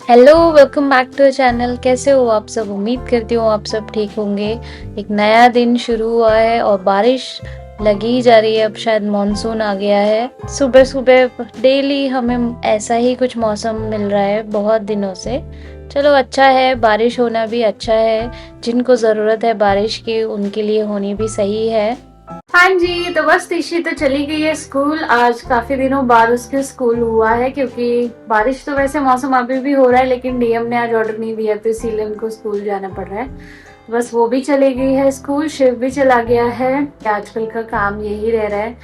Hello, welcome back to channel. कैसे हो आप सब? उम्मीद करती हूँ आप सब ठीक होंगे। एक नया दिन शुरू हुआ है और बारिश लगी जा रही है। अब शायद मॉनसून आ गया है। सुबह सुबह डेली हमें ऐसा ही कुछ मौसम मिल रहा है बहुत दिनों से। चलो अच्छा है, बारिश होना भी अच्छा है। जिनको ज़रूरत है बारिश की उनके लिए होनी भी सही है। हाँ जी, तो बस तिशी तो चली गई है स्कूल। आज काफी दिनों बाद उसके स्कूल हुआ है, क्योंकि बारिश तो वैसे मौसम अभी भी हो रहा है, लेकिन डीएम ने आज ऑर्डर नहीं दिया तो इसीलिए उनको स्कूल जाना पड़ रहा है। बस वो भी चली गई है स्कूल, शिव भी चला गया है। आजकल का काम यही रह रहा है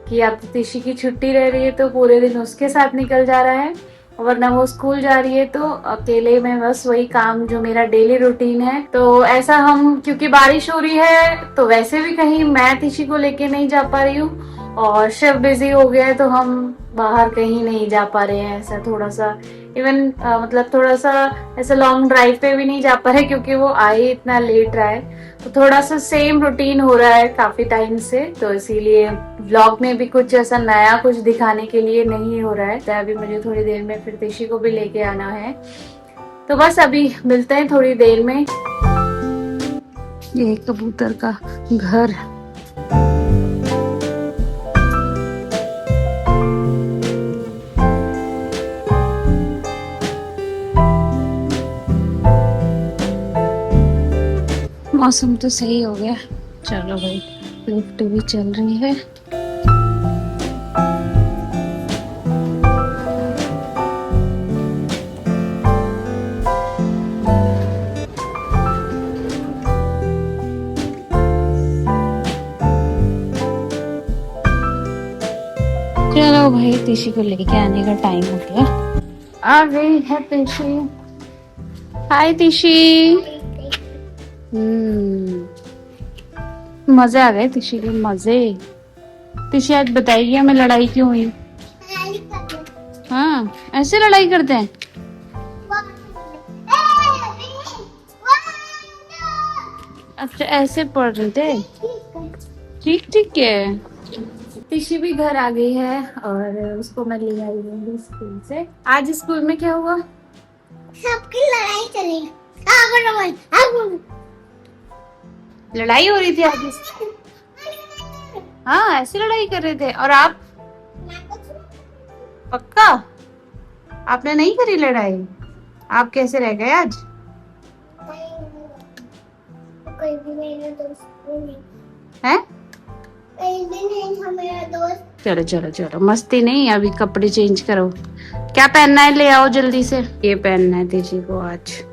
कि अब तो तिशी की छुट्टी रह रही है तो पूरे दिन उसके साथ निकल जा रहा है, वरना वो स्कूल जा रही है तो अकेले में बस वही काम जो मेरा डेली रूटीन है। तो ऐसा हम, क्योंकि बारिश हो रही है तो वैसे भी कहीं मैं तिशी को लेके नहीं जा पा रही हूँ, और शिव बिजी हो गया है तो हम बाहर कहीं नहीं जा पा रहे हैं। ऐसा थोड़ा सा इवन मतलब थोड़ा सा ऐसा लॉन्ग ड्राइव पे भी नहीं जा पा रहे, क्योंकि वो आए इतना लेट रहा है। तो थोड़ा सा सेम रूटीन हो रहा है काफी टाइम से, तो इसीलिए व्लॉग में भी कुछ ऐसा नया कुछ दिखाने के लिए नहीं हो रहा है। तो अभी मुझे थोड़ी देर में फिर तिशी को भी लेके आना है, तो बस अभी मिलते हैं थोड़ी देर में। ये कबूतर का घर। मौसम तो सही हो गया। चलो भाई, लिफ्ट भी चल रही है। चलो भाई, तिशी को लेके आने का टाइम हो गया। आ गई है तिशी। हाय तिशी। मजे आ गए तिशी के, मजे। तिशी आज बताएगी हमें लड़ाई क्यों हुई। हाँ, ऐसे लड़ाई करते हैं। अच्छा, ऐसे पढ़ रहे थे। ठीक ठीक है। तिशी भी घर आ गई है और उसको मैं ले आई हूँ स्कूल से। आज स्कूल में क्या हुआ? सबकी लड़ाई चली। लड़ाई हो रही थी आज। हाँ, ऐसे लड़ाई कर रहे थे। और आप? पक्का आपने नहीं करी लड़ाई? आप कैसे रह गए आज? कोई भी मेरा दोस्त नहीं है। कोई भी नहीं था मेरा दोस्त। चलो चलो चलो, मस्ती नहीं, अभी कपड़े चेंज करो। क्या पहनना है ले आओ जल्दी से। ये पहनना है तेजी को आज।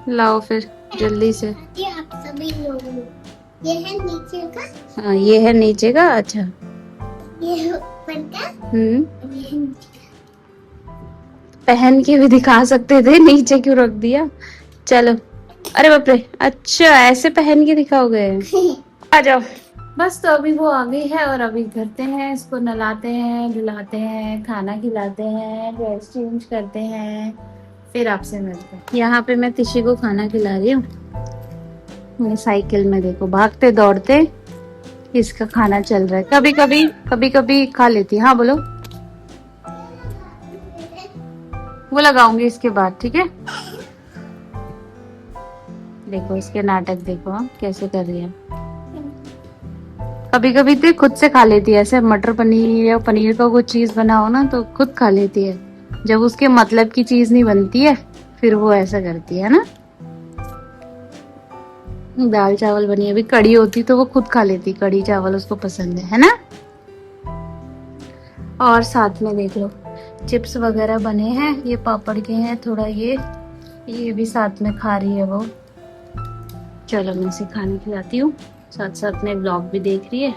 लाओ फिर जल्दी से। आप सभी लोग। ये है नीचे का। हाँ, ये है नीचे का। अच्छा, ये ऊपर का। पहन के भी दिखा सकते थे, नीचे क्यों रख दिया। चलो। अरे बाप रे, अच्छा ऐसे पहन के दिखाओगे। आ जाओ। बस, तो अभी वो आ गई है और अभी करते हैं, इसको नहलाते हैं, धुलाते हैं, खाना खिलाते हैं, ड्रेस चेंज करते हैं, फिर आपसे मिलते हैं। यहाँ पे मैं तिशी को खाना खिला रही हूँ। मेरी साइकिल में देखो, भागते दौड़ते इसका खाना चल रहा है। कभी कभी खा लेती। हाँ बोलो। वो लगाऊंगी इसके बाद, ठीक है। देखो इसके नाटक देखो, हाँ कैसे कर रही है। कभी कभी तो खुद से खा लेती है, ऐसे मटर पनीर या पनीर का कुछ चीज बनाओ ना तो खुद खा लेती है। जब उसके मतलब की चीज नहीं बनती है फिर वो ऐसा करती है ना। दाल चावल बनी, अभी कड़ी होती तो वो खुद खा लेती, कड़ी चावल उसको पसंद है ना। और साथ में देख लो चिप्स वगैरह बने हैं, ये पापड़ के हैं थोड़ा, ये भी साथ में खा रही है वो। चलो मैं इसे खाने खिलाती हूँ, साथ साथ में ब्लॉग भी देख रही है।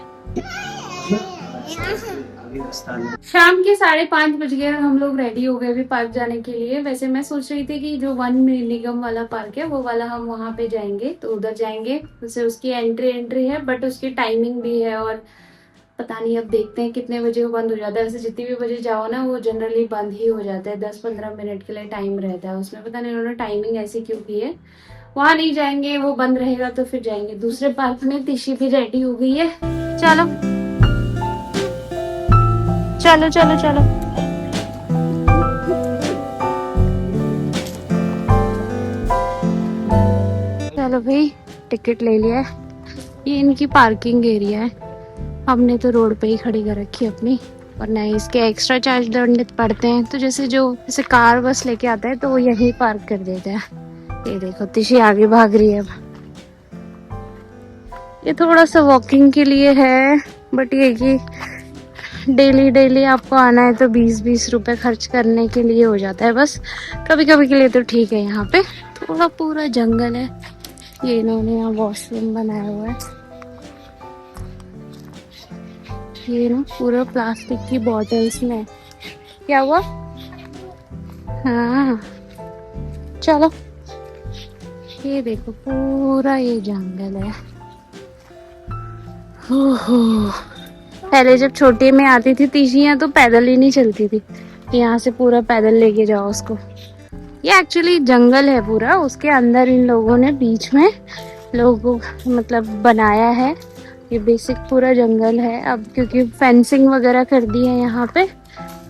शाम के 5:30 बज गए, हम लोग रेडी हो गए अभी पार्क जाने के लिए। वैसे मैं सोच रही थी कि जो वन निगम वाला पार्क है वो वाला हम वहां पे जाएंगे, तो उधर जाएंगे। वैसे उसकी एंट्री है बट उसकी टाइमिंग भी है, और पता नहीं अब देखते हैं कितने बजे वो बंद हो जाता है। वैसे जितनी भी बजे जाओ ना वो जनरली बंद ही हो जाता है, 10-15 मिनट के लिए टाइम रहता है उसमें। पता नहीं उन्होंने टाइमिंग ऐसी क्यों की है। वहां नहीं जाएंगे, वो बंद रहेगा तो फिर जाएंगे दूसरे पार्क में। तिशी भी रेडी हो गई है। चलो चलो चलो चलो। चलो भाई, टिकट ले लिया है। ये इनकी पार्किंग एरिया है। हमने तो रोड पे ही खड़ी कर रखी है अपनी, वरना इसके एक्स्ट्रा चार्ज दंड पड़ते हैं। तो जैसे कार बस लेके आता है तो वो यहीं पार्क कर देता है। ये देखो तिशी आगे भाग रही है अब। ये थोड़ा सा वॉकिंग के लिए है, बट ये कि डेली डेली आपको आना है तो 20-20 रुपए खर्च करने के लिए हो जाता है बस। कभी कभी के लिए तो ठीक है। यहाँ पे थोड़ा पूरा जंगल है। ये इन्होंने यहाँ वॉशरूम बनाया हुआ है। ये ना पूरा प्लास्टिक की बॉटल्स में। क्या हुआ? हाँ चलो, ये देखो पूरा ये जंगल है। ओहो, पहले जब छोटी में आती थी तीशियां तो पैदल ही नहीं चलती थी। यहाँ से पूरा पैदल लेके जाओ उसको। ये एक्चुअली जंगल है पूरा, उसके अंदर इन लोगों ने बीच में लोगों मतलब बनाया है। ये बेसिक पूरा जंगल है। अब क्योंकि फेंसिंग वगैरह कर दी है यहाँ पे,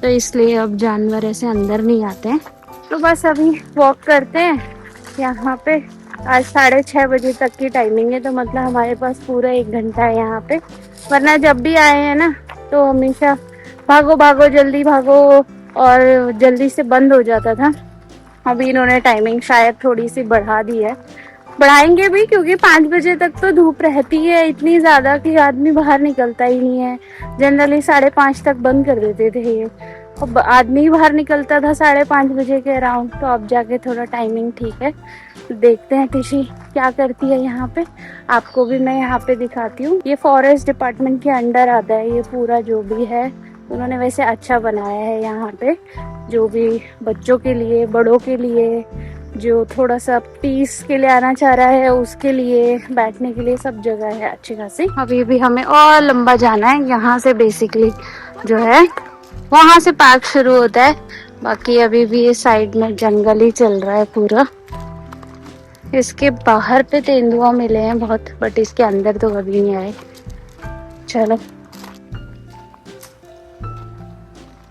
तो इसलिए अब जानवर ऐसे अंदर नहीं आते हैं। तो बस अभी वॉक करते हैं यहाँ पे। आज 6:30 बजे तक की टाइमिंग है, तो मतलब हमारे पास पूरा 1 घंटा है यहाँ पे। वरना जब भी आए हैं ना तो हमेशा भागो भागो जल्दी भागो और जल्दी से बंद हो जाता था। अभी इन्होंने टाइमिंग शायद थोड़ी सी बढ़ा दी है, बढ़ाएंगे भी, क्योंकि 5 बजे तक तो धूप रहती है इतनी ज्यादा कि आदमी बाहर निकलता ही नहीं है। जनरली 5:30 तक बंद कर देते थे ये। अब आदमी बाहर निकलता था 5:30 बजे के अराउंड, तो अब जाके थोड़ा टाइमिंग ठीक है। देखते हैं तिशी क्या करती है यहाँ पे। आपको भी मैं यहाँ पे दिखाती हूँ। ये फॉरेस्ट डिपार्टमेंट के अंडर आता है ये पूरा, जो भी है उन्होंने वैसे अच्छा बनाया है यहाँ पे। जो भी बच्चों के लिए, बड़ों के लिए, जो थोड़ा सा पीस के लिए आना चाह रहा है उसके लिए, बैठने के लिए सब जगह है अच्छी खासी। अभी भी हमें और लंबा जाना है। यहाँ से बेसिकली जो है वहां से पार्क शुरू होता है। बाकी अभी भी ये साइड में जंगल ही चल रहा है पूरा। इसके बाहर पे तेंदुआ मिले हैं बहुत, बट इसके अंदर तो कभी नहीं आए। चलो,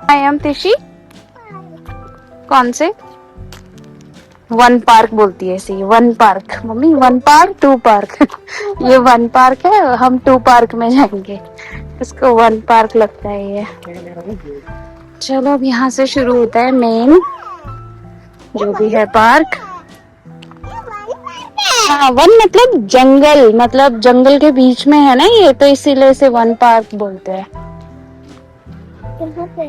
आई एम तिशी। कौन से? 1 पार्क बोलती है इसी। 1 पार्क मम्मी, 1 पार्क 2 पार्क। ये 1 पार्क है, हम 2 पार्क में जाएंगे। इसको 1 पार्क लगता है ये। चलो, अब यहाँ से शुरू होता है मेन जो भी है पार्क। हाँ, 1 मतलब जंगल, मतलब जंगल के बीच में है ना ये, तो इसीलिए इसे 1 पार्क बोलते हैं।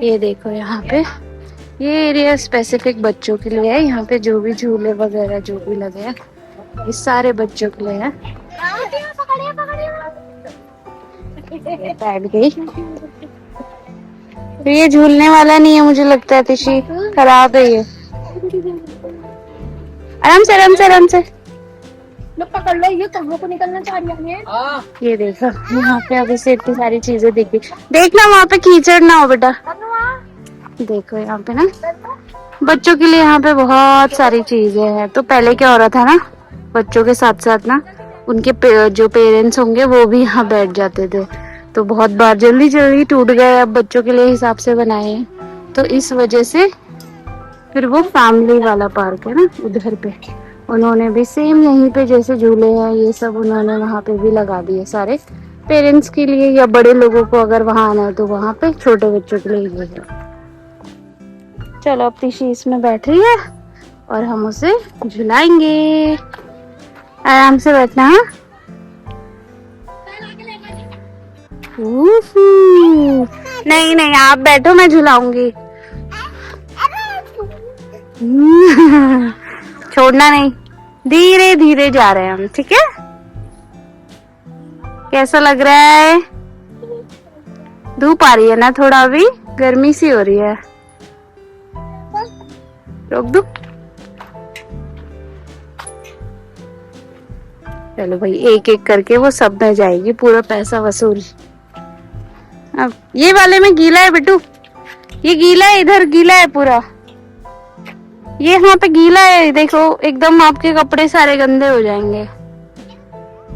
ये देखो यहाँ पे ये एरिया स्पेसिफिक बच्चों के लिए है। यहाँ पे जो भी झूले वगैरह जो भी लगे हैं ये सारे बच्चों के लिए है। बैठ गई। तो ये झूलने वाला नहीं है मुझे लगता है तिशी, खराब है ये। आराम से आराम से आराम से पकड़ लो। ये कहाँ को निकलना चाह रही है? ये देखो यहाँ पे अभी से इतनी सारी चीजें दिख गई। देखना वहाँ पे कीचड़ ना हो बेटा। देखो यहाँ पे ना बच्चों के लिए यहाँ पे बहुत सारी चीजें हैं। तो पहले क्या हो रहा था ना, बच्चों के साथ साथ ना उनके जो पेरेंट्स होंगे वो भी यहाँ बैठ जाते थे। तो बहुत बार जल्दी जल्दी टूट गए, अब बच्चों के लिए हिसाब से बनाए हैं। तो इस वजह से फिर वो फैमिली वाला पार्क है ना उधर पे, उन्होंने भी सेम यहीं पे जैसे झूले हैं ये सब उन्होंने वहाँ पे भी लगा दिए सारे पेरेंट्स के लिए, या बड़े लोगों को अगर वहाँ आना है तो वहाँ पे, छोटे बच्चों के लिए ये है। चलो, अब तिशी इसमें बैठ रही है और हम उसे झुलाएंगे। आराम से बैठना है। नहीं नहीं, आप बैठो, मैं झुलाऊंगी। छोड़ना नहीं, धीरे धीरे जा रहे हैं हम, ठीक है? कैसा लग रहा है? धूप आ रही है ना थोड़ा, अभी गर्मी सी हो रही है। रोक दो। चलो भाई, एक एक करके वो सब में जाएगी, पूरा पैसा वसूल। अब ये वाले में गीला है बिट्टू, ये गीला है, इधर गीला है पूरा, ये यहाँ पे गीला है। देखो एकदम आपके कपड़े सारे गंदे हो जाएंगे।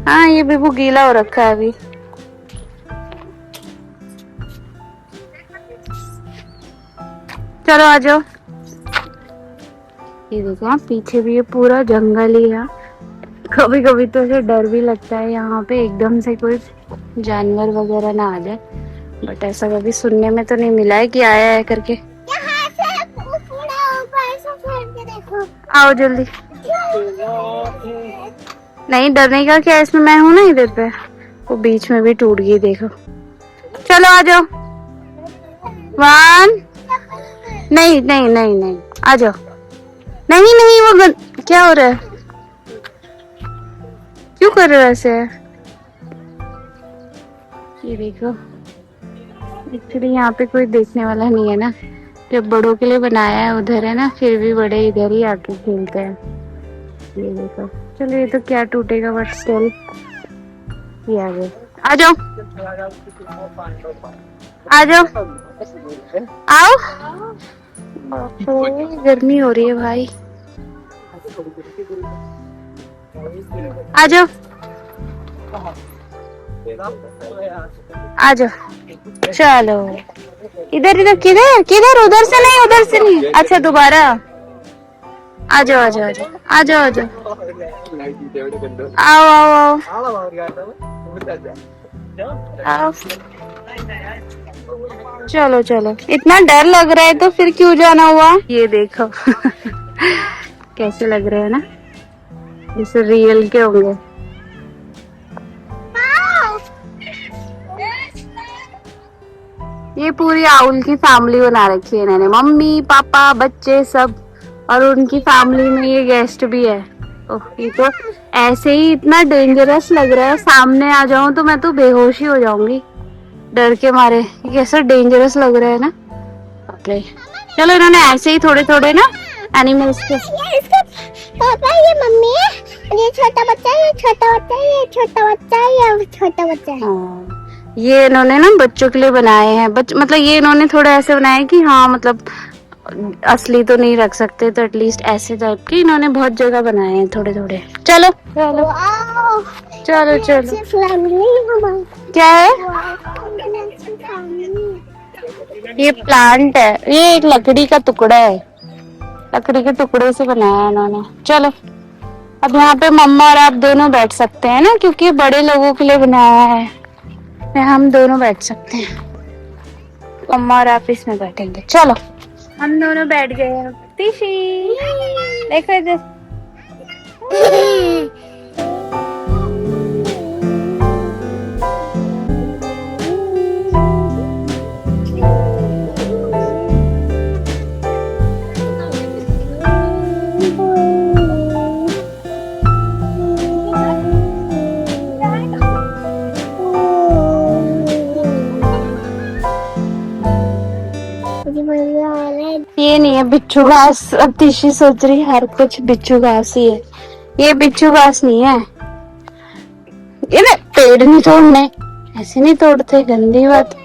हाँ, ये बिल्कुल गीला हो रखा है अभी। चलो आ जाओ। ये देखो पीछे भी ये पूरा जंगल ही है, कभी कभी तो ऐसे डर भी लगता है यहाँ पे एकदम से कोई जानवर वगैरह ना आ जाए, बट ऐसा कभी सुनने में तो नहीं मिला है कि आया है करके। यहाँ से पूरा ऊपर से फेर के देखो। आओ जल्दी। नहीं डरने का क्या, इसमें मैं हूं ना इधर पे। वो बीच में भी टूट गई देखो। चलो आ जाओ। 1 नहीं नहीं नहीं नहीं आ जाओ। नहीं नहीं वो क्या हो रहा है, क्यों कर रहे हो ऐसे? ये देखो एक्चुअली यहाँ पे कोई देखने वाला नहीं है ना, जब बड़ों के लिए बनाया है उधर है ना, फिर भी बड़े इधर ही आके खेलते हैं। ये देखो चलो ये तो क्या टूटेगा, बट स्टिल ये आ गए। आ जाओ आ जाओ आओ। गर्मी हो रही है भाई, आ जाओ आ जाओ। चलो इधर इधर, किधर किधर, उधर से नहीं उधर से नहीं। अच्छा दोबारा आ जाओ आ जाओ आ जाओ आ जाओ आओ आओ आओ। चलो चलो, इतना डर लग रहा है तो फिर क्यों जाना हुआ। ये देखो कैसे लग रहे हैं ना, जैसे रियल के होंगे। ये पूरी आउल की फैमिली बना रखी है इन्होंने, मम्मी पापा बच्चे सब, और उनकी फैमिली में ये गेस्ट भी है। ओह ये तो ऐसे ही इतना डेंजरस लग रहा है, सामने आ जाऊं तो मैं तो बेहोश ही हो जाऊंगी डर के मारे। ये कैसा डेंजरस लग रहा है ना, बाप रे। चलो इन्होंने ऐसे ही थोड़े थोड़े ना एनिमल्स के, ये इसका पापा, ये मम्मी है, ये छोटा बच्चा है, ये छोटा बच्चा है, ये छोटा बच्चा है, ये छोटा बच्चा है। हाँ ये इन्होंने ना बच्चों के लिए बनाए हैं। मतलब ये इन्होंने थोड़ा ऐसे बनाए कि हाँ मतलब असली तो नहीं रख सकते, तो एटलीस्ट ऐसे टाइप के इन्होंने बहुत जगह बनाए हैं थोड़े थोड़े। चलो चलो वाओ, चलो चलो। ये फैमिली हमारी क्या है? फैमिली। ये प्लांट है, ये एक लकड़ी का टुकड़ा है, लकड़ी के टुकड़े से बनाया है इन्होंने। चलो अब यहाँ पे मम्मा और आप दोनों बैठ सकते हैं ना, क्योंकि बड़े लोगों के लिए बनाया है। हम दोनों बैठ सकते हैं, मम्मा और आप इसमें बैठेंगे। चलो हम दोनों बैठ गए हैं। तिशी देखो इधर। ये नहीं है बिच्छू घास, अब तिशी सोच रही हर कुछ बिच्छू घास ही है। ये बिच्छू घास नहीं है, ये ना पेड़ नहीं तोड़ने, ऐसे नहीं तोड़ते, गंदी बात।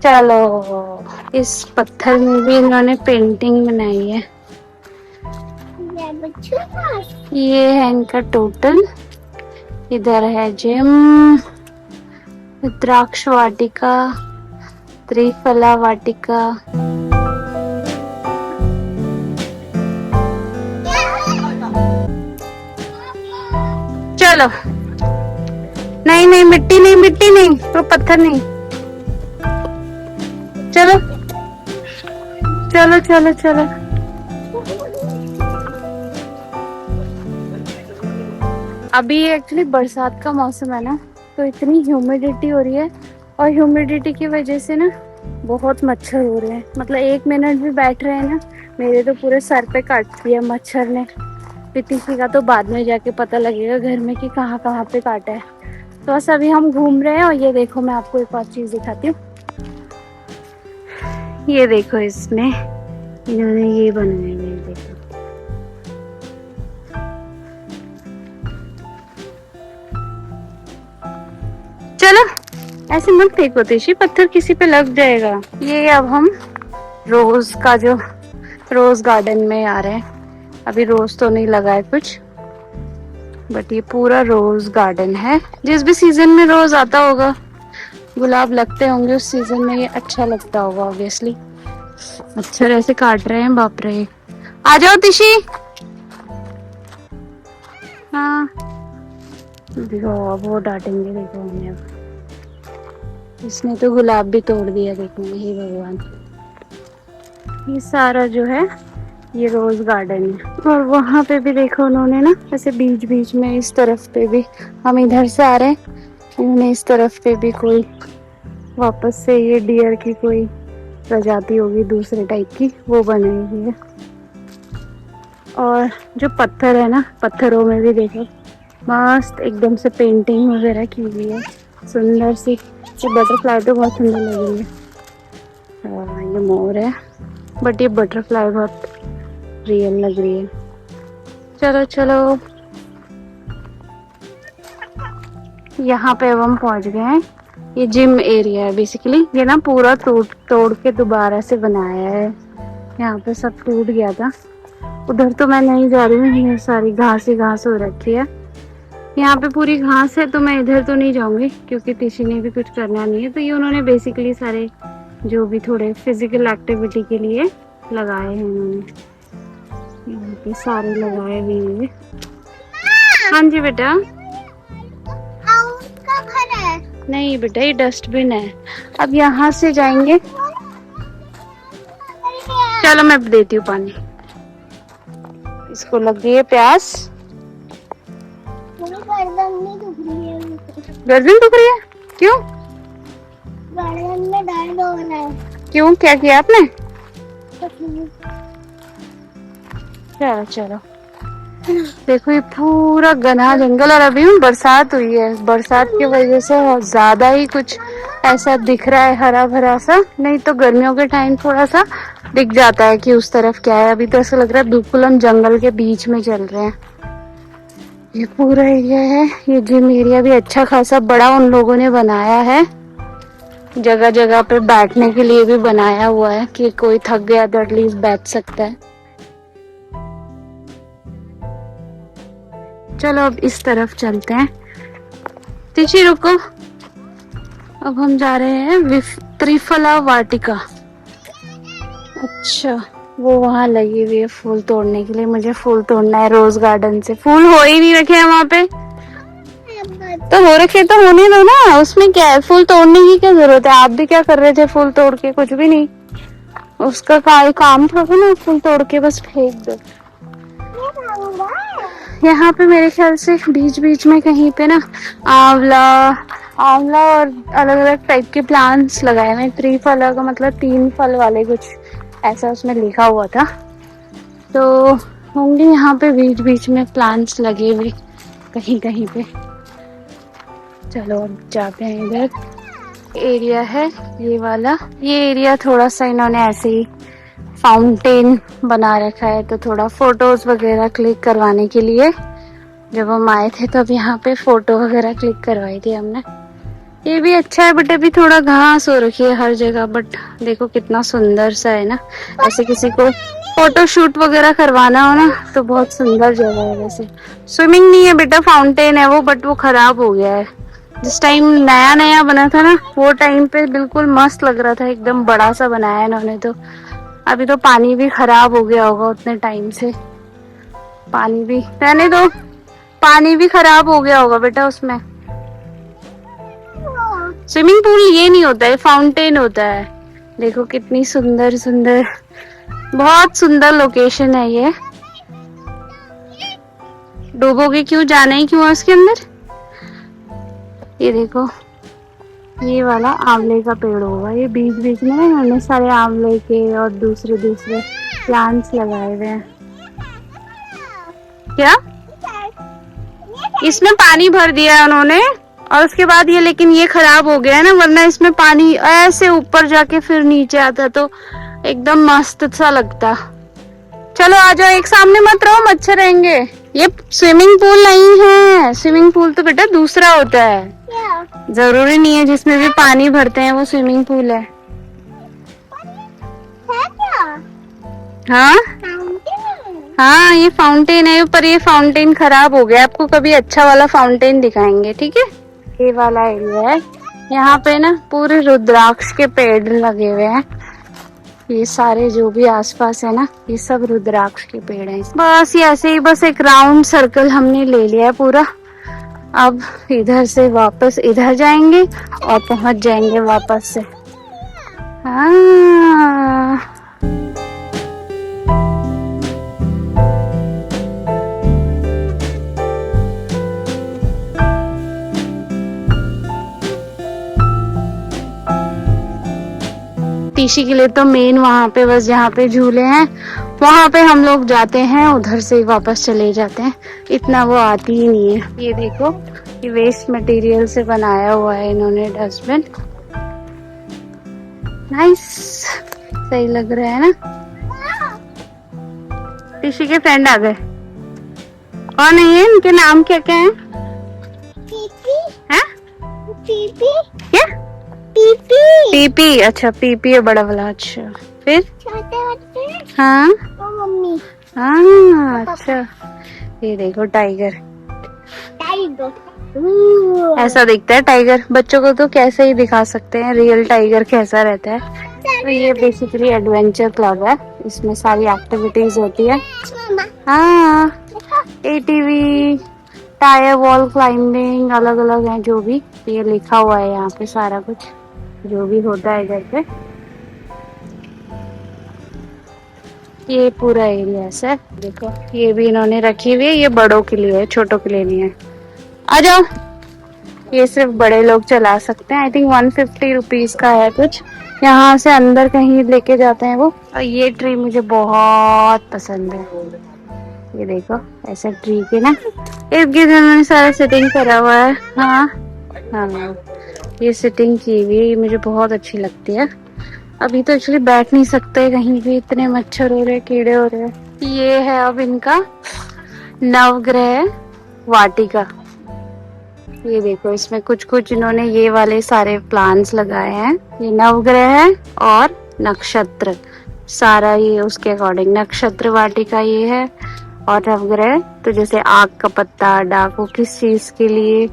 चलो इस पत्थर में भी इन्होंने पेंटिंग बनाई है। ये है इनका टोटल। इधर है जिम, द्राक्ष वाटिका, त्रिफला वाटिका। चलो नहीं नहीं मिट्टी नहीं, मिट्टी नहीं तो पत्थर नहीं। चलो चलो चलो चलो। अभी एक्चुअली बरसात का मौसम है ना, तो इतनी ह्यूमिडिटी हो रही है, और ह्यूमिडिटी की वजह से ना बहुत मच्छर हो रहे हैं। मतलब 1 मिनट भी बैठ रहे हैं ना, मेरे तो पूरे सर पे काट दिया मच्छर ने। किसी का तो बाद में जाके पता लगेगा घर में कि कहाँ कहाँ पे काटा है। तो बस अभी हम घूम रहे हैं, और ये देखो मैं आपको एक और चीज दिखाती हूँ। ये देखो इसमें इन्होंने ये बनाया है, देखो चलो ऐसे मत फेंको तिशी, पत्थर किसी पे लग जाएगा। ये अब हम रोज का जो रोज गार्डन में आ रहे हैं। अभी रोज तो नहीं लगा है कुछ, बट ये पूरा रोज गार्डन है। जिस भी सीजन में रोज आता होगा, गुलाब लगते होंगे, उस सीजन में ये अच्छा लगता होगा ऑब्वियसली। मच्छर ऐसे काट रहे हैं, बाप रे। आ जाओ तिशी, हाँ देखो अब वो डांटेंगे, देखो हमें अब। इसने तो गुलाब भी तोड़ दिया, देखो हे भगवान। ये सारा जो है ये रोज गार्डन है। और वहां पे भी देखो उन्होंने ना ऐसे बीच बीच में, इस तरफ पे भी, हम इधर से आ रहे हैं, उन्होंने इस तरफ पे भी कोई वापस से ये डियर की कोई प्रजाति होगी दूसरे टाइप की, वो बनाई हुई है। और जो पत्थर है ना, पत्थरों में भी देखो मस्त एकदम से पेंटिंग वगैरह की हुई है, सुंदर सी। ये बटरफ्लाई तो बहुत सुंदर लग रही है। ये मोर है, बट ये बटरफ्लाई बहुत रियल लग रही है। चलो चलो, यहाँ पे अब हम पहुंच गए हैं। ये जिम एरिया है बेसिकली। ये ना पूरा तोड़ के दोबारा से बनाया है। यहाँ पे सब टूट गया था। उधर तो मैं नहीं जा रही हूँ, ये सारी घास ही घास हो रखी है। यहाँ पे पूरी घास है, तो मैं इधर तो नहीं जाऊंगी क्योंकि तिशी ने भी कुछ करना नहीं है। तो ये उन्होंने बेसिकली सारे जो भी थोड़े फिजिकल एक्टिविटी के लिए लगाए हैं उन्होंने, यहाँ पे सारे लगाए हुए हैं। हाँ जी बेटा। उसका घर है। नहीं बेटा, ये डस्टबिन है। अब यहाँ से जाएंगे। चलो मैं देती हूँ पानी, इसको लग गई है प्यास। गर्दन नहीं दुख रही है, गर्दन दुख रही है? क्यों? गर्दन में दर्द हो रहा है। क्यों, क्या किया आपने? चलो चलो, देखो ये पूरा घना जंगल, और अभी भी बरसात हुई है। बरसात की वजह से ज्यादा ही कुछ ऐसा दिख रहा है, हरा भरा सा। नहीं तो गर्मियों के टाइम थोड़ा सा दिख जाता है कि उस तरफ क्या है। अभी तो ऐसा लग रहा है बिल्कुल हम जंगल के बीच में चल रहे हैं। ये पूरा एरिया है। ये जिम एरिया भी अच्छा खासा बड़ा उन लोगों ने बनाया है। जगह जगह पे बैठने के लिए भी बनाया हुआ है कि कोई थक गया तो एटलीस्ट बैठ सकता है। चलो अब इस तरफ चलते हैं। तिशी रुको, अब हम जा रहे हैं त्रिफला वाटिका। अच्छा, वो वहां लगी हुई है फूल तोड़ने के लिए। मुझे फूल तोड़ना है रोज गार्डन से। फूल हो ही नहीं रखे हैं वहां पे। तो हो रखे तो होने दो ना, उसमें क्या है, फूल तोड़ने की क्या जरूरत है। आप भी क्या कर रहे थे फूल तोड़ के? कुछ भी नहीं। उसका काम था ना, फूल तोड़ के बस फेंक दो। यहाँ पे मेरे ख्याल से बीच बीच में कहीं पे ना आंवला और अलग अलग टाइप के प्लांट्स लगाए हुए। त्रिफला का मतलब 3 फल वाले, कुछ ऐसा उसमें लिखा हुआ था। तो होंगे यहाँ पे बीच बीच में प्लांट्स लगे हुए कहीं कहीं पे। चलो अब जाते हैं। इधर एरिया है ये वाला। ये एरिया थोड़ा सा इन्होंने ऐसे ही फाउंटेन बना रखा है, तो थोड़ा फोटोज वगैरह क्लिक करवाने के लिए। जब हम आए थे तब यहाँ पे फोटो वगैरह क्लिक करवाई थी हमने। ये भी अच्छा है, बट अभी थोड़ा घास हो रखी है हर जगह। बट देखो कितना सुंदर सा है ना। ऐसे किसी को फोटो शूट वगैरह करवाना हो ना तो बहुत सुंदर जगह है। वैसे स्विमिंग नहीं है बेटा, फाउंटेन है वो, बट वो खराब हो गया है। जिस टाइम नया नया बना था ना, वो टाइम पे बिल्कुल मस्त लग रहा था, एकदम बड़ा सा बनाया इन्होंने। तो अभी तो पानी भी खराब हो गया होगा उतने टाइम से। पानी भी रहने दो, पानी भी खराब हो गया होगा बेटा उसमें। स्विमिंग पूल ये नहीं होता है, फाउंटेन होता है। देखो कितनी सुंदर सुंदर, बहुत सुंदर लोकेशन है ये। डूबोगे क्यों, जाना ही क्यों है उसके अंदर। ये देखो, ये वाला आंवले का पेड़ होगा। ये बीच बीच में ना इन्होंने सारे आंवले के और दूसरे दूसरे प्लांट्स लगाए हुए हैं। क्या इसमें पानी भर दिया है उन्होंने, और उसके बाद ये, लेकिन ये खराब हो गया है ना, वरना इसमें पानी ऐसे ऊपर जाके फिर नीचे आता तो एकदम मस्त सा लगता। चलो आ जाओ, एक सामने मत रहो, मच्छर रहेंगे। ये स्विमिंग पूल नहीं है, स्विमिंग पूल तो बेटा दूसरा होता है। जरूरी नहीं है जिसमें भी पानी भरते हैं वो स्विमिंग पूल है। हाँ हाँ, ये फाउंटेन है, पर ये फाउंटेन खराब हो गया। आपको कभी अच्छा वाला फाउंटेन दिखाएंगे, ठीक है। ये वाला एरिया है, यहाँ पे ना पूरे रुद्राक्ष के पेड़ लगे हुए हैं। ये सारे जो भी आसपास है ना, ये सब रुद्राक्ष के पेड़ हैं। बस ये ऐसे ही बस एक राउंड सर्कल हमने ले लिया है पूरा। अब इधर से वापस इधर जाएंगे और पहुंच जाएंगे वापस से। हाँ टीशी के लिए तो मेन वहां पे बस जहाँ पे झूले हैं वहां पे हम लोग जाते हैं, उधर से ही वापस चले जाते हैं, इतना वो आती ही नहीं है। ये देखो ये वेस्ट मटेरियल से बनाया हुआ है इन्होंने डस्टबिन। नाइस, सही लग रहा है ना। टीशी के फ्रेंड आ गए। कौन है ये, इनके नाम क्या क्या है? पीपी हैं? पीपी क्या? पीपी पीपी, अच्छा पीपी है बड़ा वाला। अच्छा फिर? छोटे बच्चे हाँ और मम्मी हाँ अच्छा। ये देखो टाइगर, टाइगर। ऐसा दिखता है टाइगर। बच्चों को तो कैसे ही दिखा सकते हैं रियल टाइगर कैसा रहता है। तो ये बेसिकली एडवेंचर क्लब है, इसमें सारी एक्टिविटीज होती है। मामा हाँ देखो एटीवी, टायर वॉल क्लाइंबिंग, अलग अलग है जो भी। ये लिखा हुआ है यहाँ पे सारा कुछ जो भी होता है इधर पे। ये पूरा एरिया है, देखो ये भी इन्होंने रखी हुई है। ये बड़ों के लिए है, छोटों के लिए नहीं है। आ जाओ, ये सिर्फ बड़े लोग चला सकते हैं। आई थिंक 150 रुपीज का है कुछ। यहाँ से अंदर कहीं लेके जाते हैं वो। और ये ट्री मुझे बहुत पसंद है। ये देखो ऐसे ट्री के ना इर्द गिर्द उन्होंने सारा सेटिंग करा हुआ है। हाँ हाँ ये सेटिंग की हुई है, ये मुझे बहुत अच्छी लगती है। अभी तो एक्चुअली बैठ नहीं सकते कहीं भी, इतने मच्छर हो रहे, कीड़े हो रहे हैं। ये है अब इनका नवग्रह वाटिका। ये देखो इसमें कुछ कुछ इन्होंने ये वाले सारे प्लांट्स लगाए हैं। ये नवग्रह है और नक्षत्र, सारा ये उसके अकॉर्डिंग। नक्षत्र वाटिका ये है और नवग्रह तो जैसे आग का पत्ता, डाकू किस चीज के लिए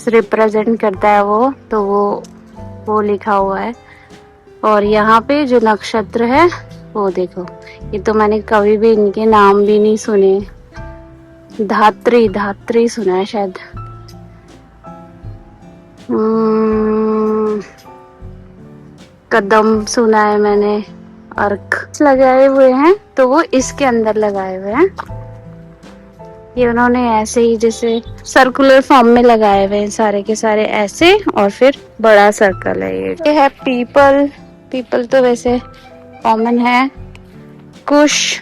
रिप्रेजेंट करता है वो, तो वो लिखा हुआ है। और यहाँ पे जो नक्षत्र है वो देखो, ये तो मैंने कभी भी इनके नाम भी नहीं सुने। धात्री, धात्री सुना है शायद। कदम सुना है मैंने। अर्क लगाए हुए हैं तो वो इसके अंदर लगाए हुए हैं। ये उन्होंने ऐसे ही जैसे सर्कुलर फॉर्म में लगाए हुए हैं सारे के सारे ऐसे, और फिर बड़ा सर्कल है। ये है पीपल, पीपल तो वैसे कॉमन है। कुश,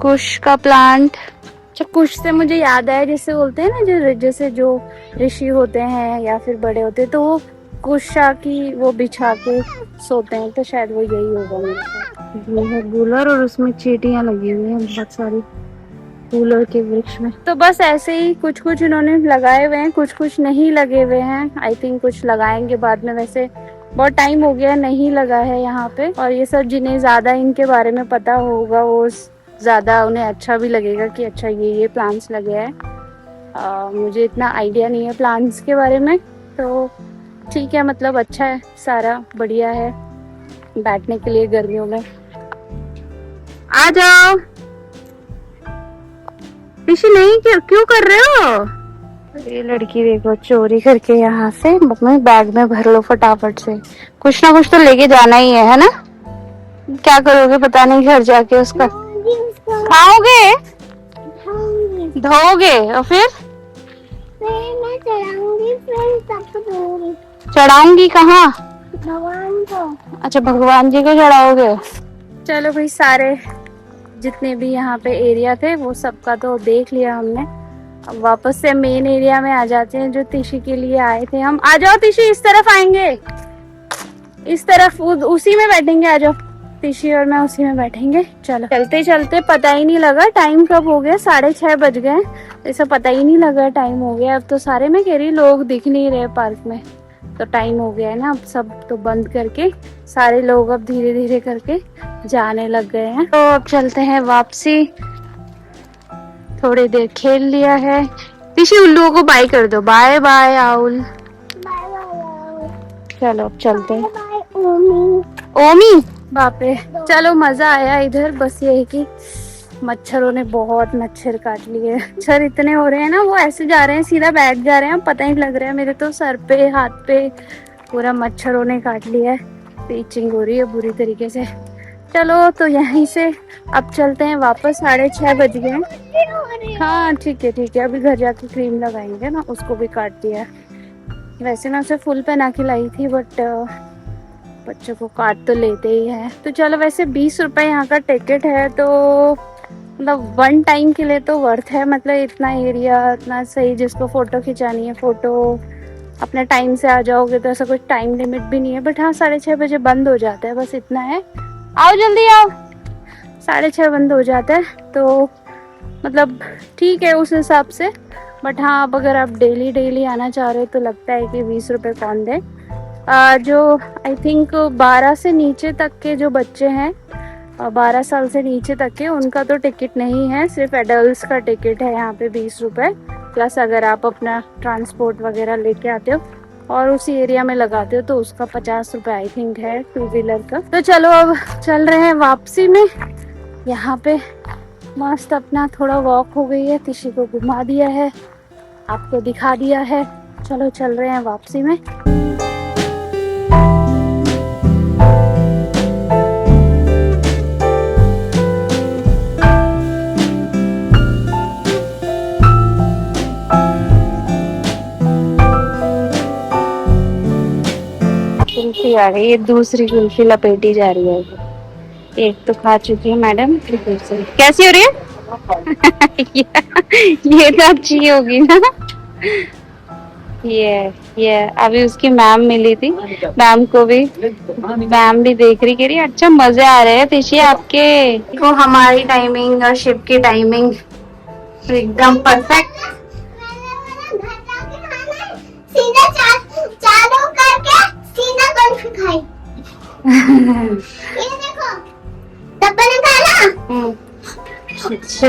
कुश का प्लांट। अच्छा कुश से मुझे याद आया, जैसे बोलते हैं ना जैसे जो ऋषि होते हैं या फिर बड़े होते हैं तो वो कुशा की वो बिछा के सोते हैं, तो शायद वो यही होगा मेरे साथ। ये है गूलर और उसमें चींटियां लगी हुई हैं बहुत सारी गूलर के वृक्ष में। तो बस ऐसे ही कुछ कुछ इन्होंने लगाए हुए हैं, कुछ कुछ नहीं लगे हुए हैं। आई थिंक कुछ लगाएंगे बाद में। वैसे बहुत टाइम हो गया नहीं लगा है यहाँ पे। और ये सब जिन्हें ज्यादा इनके बारे में पता होगा वो ज्यादा उन्हें अच्छा भी लगेगा कि अच्छा ये प्लांट्स लगे हैं। मुझे इतना आइडिया नहीं है प्लांट्स के बारे में, तो ठीक है, मतलब अच्छा है, सारा बढ़िया है बैठने के लिए गर्मियों में। आ जाओ ऋषि, नहीं क्यों कर रहे हो? ये लड़की देखो चोरी करके यहाँ से, मम्मी बैग में भर लो फटाफट से, कुछ ना कुछ तो लेके जाना ही है ना? क्या करोगे पता नहीं घर जाके उसका? खाओगे, धोओगे और फिर मैं चढ़ाऊंगी, फिर सबको दूंगी। चढ़ाऊंगी कहाँ? भगवान को। अच्छा भगवान जी को चढ़ाओगे। चलो भाई, सारे जितने भी यहाँ पे एरिया थे वो सबका तो देख लिया हमने। अब वापस से मेन एरिया में आ जाते हैं जो तिशी के लिए आए थे हम। आ जाओ तिशी, इस तरफ आएंगे, इस तरफ उसी में बैठेंगे। आ जाओ तिशी और मैं उसी में बैठेंगे। चलो चलते चलते पता ही नहीं लगा टाइम कब हो गया, 6:30 बज गए। ऐसा पता ही नहीं लगा टाइम हो गया। अब तो सारे, मैं कह रही लोग दिख नहीं रहे पार्क में, तो टाइम हो गया है ना। अब सब तो बंद करके सारे लोग अब धीरे धीरे करके जाने लग गए हैं। तो अब चलते हैं वापसी। थोड़ी देर खेल लिया है। तिशी उल्लुओं को बाय कर दो। Bye bye owl. Bye bye. चलो अब चलते हैं। बाय ओमी बाप रे। चलो मजा आया इधर, बस ये है कि मच्छरों ने बहुत मच्छर काट लिए। मच्छर इतने हो रहे हैं ना, वो ऐसे जा रहे हैं सीधा बैठ जा रहे हैं, पता ही नहीं लग रहा है। मेरे तो सर पे हाथ पे पूरा मच्छरों ने काट लिया है, इचिंग हो रही है बुरी तरीके से। चलो तो यहीं से अब चलते हैं वापस, 6:30 बज गए हैं। हाँ ठीक है, अभी घर जाके क्रीम लगाएंगे ना, उसको भी काट दिया। वैसे ना उसे फुल पहना के लाई थी, बट बच्चों को काट तो लेते ही है। तो चलो, वैसे 20 रुपए यहाँ का टिकट है, तो मतलब 1 टाइम के लिए तो वर्थ है। मतलब इतना एरिया इतना सही, जिसको फोटो खिंचानी है फोटो अपने टाइम से आ जाओगे, तो ऐसा कुछ टाइम लिमिट भी नहीं है। बट हाँ 6:30 बजे बंद हो जाता है, बस इतना है। आओ जल्दी आओ, 6:30 बंद हो जाता है, तो मतलब ठीक है उस हिसाब से। बट हाँ अब अगर आप डेली आना चाह रहे हो तो लगता है कि 20 रुपये कौन दे। जो आई थिंक 12 से नीचे तक के जो बच्चे हैं, 12 साल से नीचे तक के, उनका तो टिकट नहीं है, सिर्फ एडल्ट्स का टिकट है यहाँ पे 20 रुपये। प्लस अगर आप अपना ट्रांसपोर्ट वगैरह लेके आते हो और उसी एरिया में लगाते हो तो उसका 50 रुपये आई थिंक है 2 व्हीलर का। तो चलो अब चल रहे हैं वापसी में। यहाँ पे मस्त अपना थोड़ा वॉक हो गई है, किसी को घुमा दिया है, आपको दिखा दिया है। चलो चल रहे हैं वापसी में। कुल्फी आ गई, ये दूसरी कुल्फी लपेटी जा रही है। एक तो खा चुकी है मैडम, फिर दूसरी कैसी हो रही है? ये तो अच्छी होगी ना। ये अभी उसकी मैम मिली थी, मैम को भी, मैम भी देख रही, कह रही अच्छा मजे आ रहे हैं तिशी आपके। देखो हमारी टाइमिंग और शिप की टाइमिंग एकदम परफेक्ट। सीधा चालू करके सीधा कुल्फी खाई। ये देखो डब्बा निकाला। अच्छा